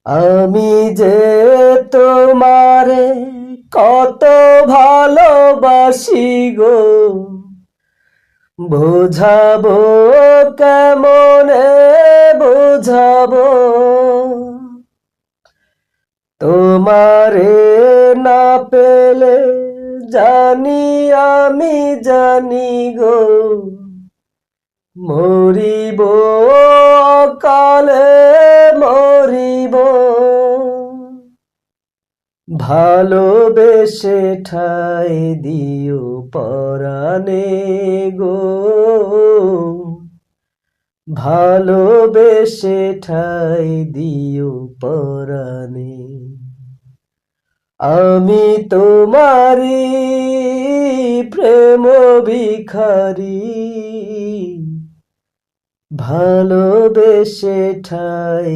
আমি যে তোমারে কত ভালোবাসি গো, বোঝাবো কেমনে বোঝাবো। তোমারে না পেলে জানি আমি জানি গো, মরিব কালে মরিব। ভালোবেসে ঠাই দিও পরাণে গো, ভালোবেসে ঠাই দিও পরাণে। আমি তোমারি প্রেম ভিখারি, ভালোবেসে ঠাই